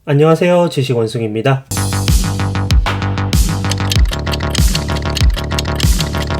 안녕하세요, 지식원숭입니다.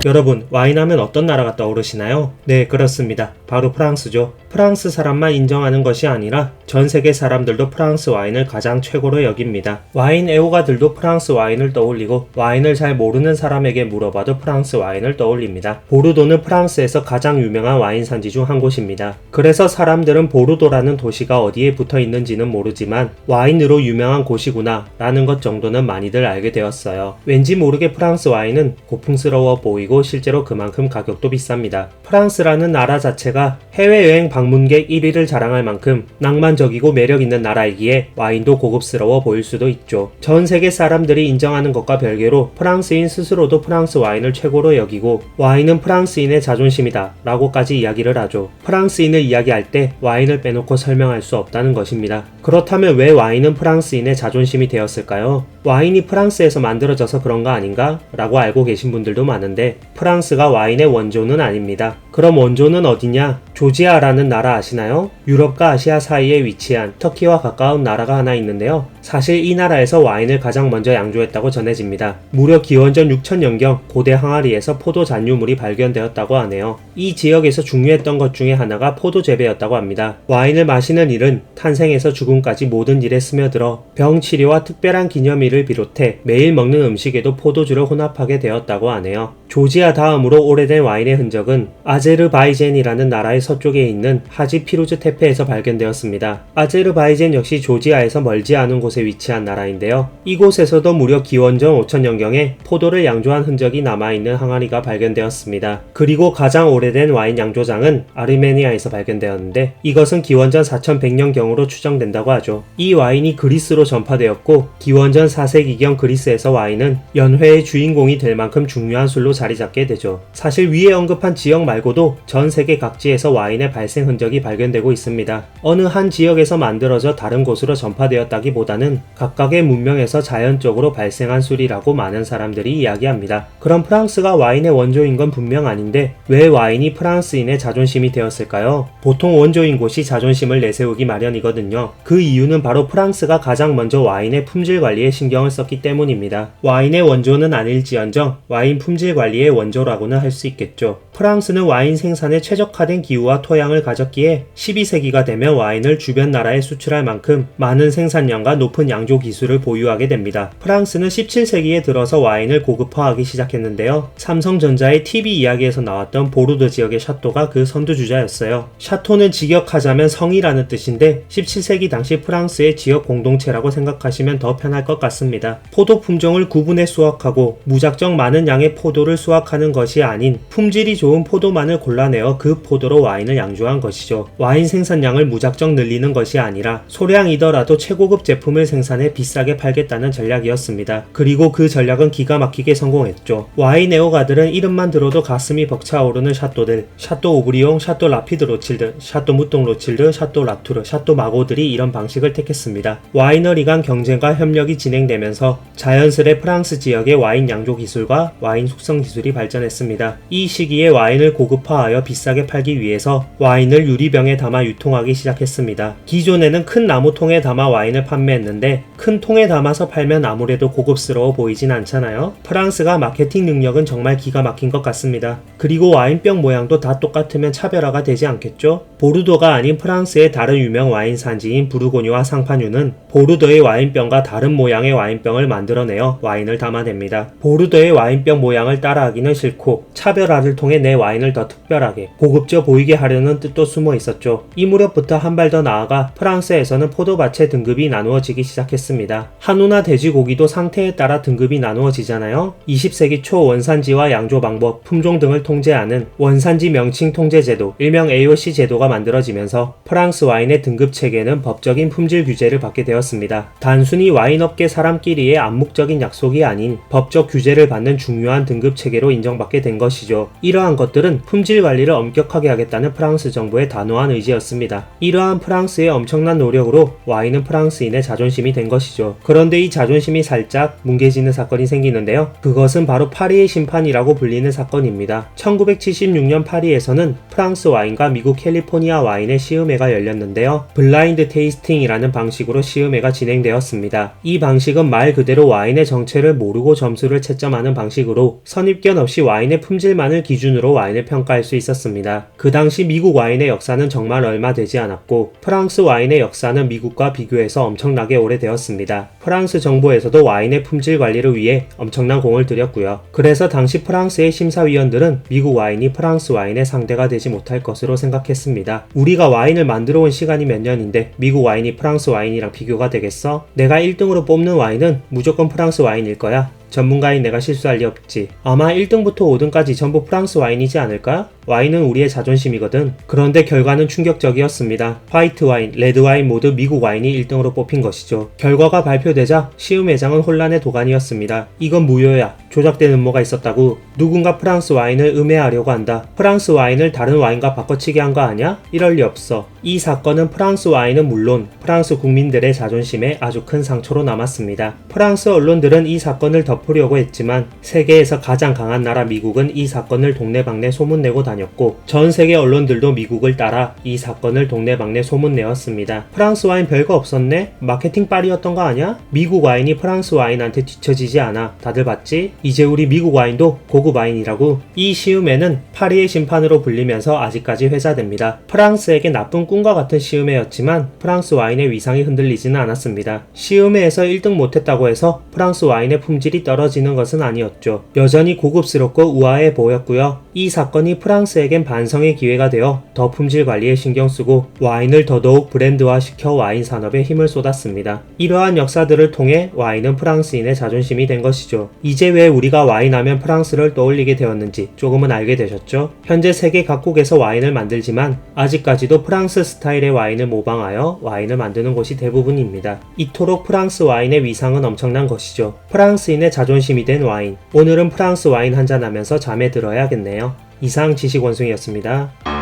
여러분, 와인하면 어떤 나라가 떠오르시나요? 네, 그렇습니다. 바로 프랑스죠. 프랑스 사람만 인정하는 것이 아니라 전 세계 사람들도 프랑스 와인을 가장 최고로 여깁니다. 와인 애호가들도 프랑스 와인을 떠올리고 와인을 잘 모르는 사람에게 물어봐도 프랑스 와인을 떠올립니다. 보르도는 프랑스에서 가장 유명한 와인 산지 중 한 곳입니다. 그래서 사람들은 보르도라는 도시가 어디에 붙어 있는지는 모르지만 와인으로 유명한 곳이구나 라는 것 정도는 많이들 알게 되었어요. 왠지 모르게 프랑스 와인은 고풍스러워 보이고 실제로 그만큼 가격도 비쌉니다. 프랑스라는 나라 자체가 해외여행 방문객 1위를 자랑할 만큼 낭만적이고 매력있는 나라이기에 와인도 고급스러워 보일 수도 있죠. 전 세계 사람들이 인정하는 것과 별개로 프랑스인 스스로도 프랑스 와인을 최고로 여기고 와인은 프랑스인의 자존심이다 라고까지 이야기를 하죠. 프랑스인을 이야기할 때 와인을 빼놓고 설명할 수 없다는 것입니다. 그렇다면 왜 와인은 프랑스인의 자존심이 되었을까요? 와인이 프랑스에서 만들어져서 그런 거 아닌가? 라고 알고 계신 분들도 많은데 프랑스가 와인의 원조는 아닙니다. 그럼 원조는 어디냐? 조지아라는 나라 아시나요? 유럽과 아시아 사이에 위치한 터키와 가까운 나라가 하나 있는데요. 사실 이 나라에서 와인을 가장 먼저 양조했다고 전해집니다. 무려 기원전 6000년경 고대 항아리에서 포도 잔류물이 발견되었다고 하네요. 이 지역에서 중요했던 것 중에 하나가 포도 재배였다고 합니다. 와인을 마시는 일은 탄생에서 죽음까지 모든 일에 스며들어 병 치료와 특별한 기념일을 비롯해 매일 먹는 음식에도 포도주를 혼합하게 되었다고 하네요. 조지아 다음으로 오래된 와인의 흔적은 아제르바이젠이라는 나라의 서쪽에 있는 하지 피루즈 테페에서 발견되었습니다. 아제르바이젠 역시 조지아에서 멀지 않은 곳에 위치한 나라인데요. 이곳에서도 무려 기원전 5000년경에 포도를 양조한 흔적이 남아있는 항아리가 발견되었습니다. 그리고 가장 오래된 와인 양조장은 아르메니아에서 발견되었는데 이것은 기원전 4100년경으로 추정된다고 하죠. 이 와인이 그리스로 전파되었고 기원전 4세기경 그리스에서 와인은 연회의 주인공이 될 만큼 중요한 술로 자리 잡게 되죠. 사실 위에 언급한 지역 말고도 전 세계 각지에서 와인의 발생 흔적이 발견되고 있습니다. 어느 한 지역에서 만들어져 다른 곳으로 전파되었다기보다는 각각의 문명에서 자연적으로 발생한 술이라고 많은 사람들이 이야기합니다. 그럼 프랑스가 와인의 원조인 건 분명 아닌데 왜 와인이 프랑스인의 자존심이 되었을까요? 보통 원조인 곳이 자존심을 내세우기 마련이거든요. 그 이유는 바로 프랑스가 가장 먼저 와인의 품질 관리에 신경을 썼기 때문입니다. 와인의 원조는 아닐지언정 와인 품질 관리의 원조라고는 할 수 있겠죠. 프랑스는 와인 생산에 최적화된 기후와 토양을 가졌기에 12세기가 되면 와인을 주변 나라에 수출할 만큼 많은 생산량과 높은 양조 기술을 보유하게 됩니다. 프랑스는 17세기에 들어서 와인을 고급화하기 시작했는데요. 삼성전자의 TV 이야기에서 나왔던 보르도 지역의 샤토가 그 선두주자였어요. 샤토는 직역하자면 성이라는 뜻인데 17세기 당시 프랑스의 지역 공동체라고 생각하시면 더 편할 것 같습니다. 포도 품종을 구분해 수확하고 무작정 많은 양의 포도를 수확하는 것이 아닌 품질이 좋은 포도만을 골라내어 그 포도로 와인을 양조한 것이죠. 와인 생산량을 무작정 늘리는 것이 아니라 소량이더라도 최고급 제품을 생산해 비싸게 팔겠다는 전략이었습니다. 그리고 그 전략은 기가 막히게 성공했죠. 와인 애호가들은 이름만 들어도 가슴이 벅차오르는 샤또들, 샤또 오브리옹, 샤또 라피드 로칠드, 샤또 무똥 로칠드, 샤또 라투르, 샤또 마고들이 이런 방식을 택했습니다. 와이너리 간 경쟁과 협력이 진행되면서 자연스레 프랑스 지역의 와인 양조 기술과 와인 숙성 기술이 발전했습니다. 이 시기에 와인을 고급화하여 비싸게 팔기 위해서 와인을 유리병에 담아 유통하기 시작했습니다. 기존에는 큰 나무통에 담아 와인을 판매했는데 큰 통에 담아서 팔면 아무래도 고급스러워 보이진 않잖아요. 프랑스가 마케팅 능력은 정말 기가 막힌 것 같습니다. 그리고 와인병 모양도 다 똑같으면 차별화가 되지 않겠죠? 보르도가 아닌 프랑스의 다른 유명 와인 산지인 부르고뉴와 상파뉴는 보르도의 와인병과 다른 모양의 와인병을 만들어내어 와인을 담아냅니다. 보르도의 와인병 모양을 따라하기는 싫고 차별화를 통해 내 와인을 더 특별하게 고급져 보이게 하려는 뜻도 숨어 있었죠. 이 무렵부터 한 발 더 나아가 프랑스에서는 포도밭의 등급이 나누어지기 시작했습니다. 한우나 돼지고기도 상태에 따라 등급이 나누어지잖아요. 20세기 초 원산지와 양조 방법, 품종 등을 통제하는 원산지 명칭 통제 제도, 일명 AOC 제도가 만들어지면서 프랑스 와인의 등급 체계는 법적인 품질 규제를 받게 되었습니다. 단순히 와인업계 사람끼리의 암묵적인 약속이 아닌 법적 규제를 받는 중요한 등급 체계로 인정받게 된 것이죠. 이러한 것들은 품질 관리를 엄격하게 하겠다는 프랑스 정부의 단호한 의지였습니다. 이러한 프랑스의 엄청난 노력으로 와인은 프랑스인의 자존심이 된 것이죠. 그런데 이 자존심이 살짝 뭉개지는 사건이 생기는데요. 그것은 바로 파리의 심판이라고 불리는 사건입니다. 1976년 파리에서는 프랑스 와인과 미국 캘리포니아 와인의 시음회가 열렸는데요. 블라인드 테이스팅이라는 방식으로 시음회 시음회가 진행되었습니다. 이 방식은 말 그대로 와인의 정체를 모르고 점수를 채점하는 방식으로 선입견 없이 와인의 품질만을 기준으로 와인을 평가할 수 있었습니다. 그 당시 미국 와인의 역사는 정말 얼마 되지 않았고 프랑스 와인의 역사는 미국과 비교해서 엄청나게 오래되었습니다. 프랑스 정부에서도 와인의 품질 관리를 위해 엄청난 공을 들였고요. 그래서 당시 프랑스의 심사위원들은 미국 와인이 프랑스 와인의 상대가 되지 못할 것으로 생각했습니다. 우리가 와인을 만들어 온 시간이 몇 년인데 미국 와인이 프랑스 와인이랑 비교가 되겠어? 내가 1등으로 뽑는 와인은 무조건 프랑스 와인일 거야. 전문가인 내가 실수할 리 없지. 아마 1등부터 5등까지 전부 프랑스 와인이지 않을까? 와인은 우리의 자존심이거든. 그런데 결과는 충격적이었습니다. 화이트 와인, 레드 와인 모두 미국 와인이 1등으로 뽑힌 것이죠. 결과가 발표되자 시음회장은 혼란의 도가니였습니다. 이건 무효야. 조작된 음모가 있었다고. 누군가 프랑스 와인을 음해하려고 한다. 프랑스 와인을 다른 와인과 바꿔치기 한 거 아냐? 이럴 리 없어. 이 사건은 프랑스 와인은 물론 프랑스 국민들의 자존심에 아주 큰 상처로 남았습니다. 프랑스 언론들은 이 사건을 덮으려고 했지만 세계에서 가장 강한 나라 미국은 이 사건을 동네방네 소문내고 다녔고 전 세계 언론들도 미국을 따라 이 사건을 동네방네 소문내었습니다. 프랑스 와인 별거 없었네? 마케팅 빨이었던 거 아냐? 미국 와인이 프랑스 와인한테 뒤처지지 않아. 다들 봤지? 이제 우리 미국 와인도 고급 와인이라고. 이 시음회는 파리의 심판으로 불리면서 아직까지 회자됩니다. 프랑스에게 나쁜 꿈과 같은 시음회였지만 프랑스 와인의 위상이 흔들리지는 않았습니다. 시음회에서 1등 못했다고 해서 프랑스 와인의 품질이 떨어지는 것은 아니었죠. 여전히 고급스럽고 우아해 보였고요. 이 사건이 프랑스에겐 반성의 기회가 되어 더 품질 관리에 신경 쓰고 와인을 더더욱 브랜드화시켜 와인 산업에 힘을 쏟았습니다. 이러한 역사들을 통해 와인은 프랑스인의 자존심이 된 것이죠. 이제 왜 우리가 와인하면 프랑스를 떠올리게 되었는지 조금은 알게 되셨죠? 현재 세계 각국에서 와인을 만들지만 아직까지도 프랑스 스타일의 와인을 모방하여 와인을 만드는 곳이 대부분입니다. 이토록 프랑스 와인의 위상은 엄청난 것이죠. 프랑스인의 자존심이 된 와인. 오늘은 프랑스 와인 한잔하면서 잠에 들어야겠네요. 이상 지식원숭이였습니다.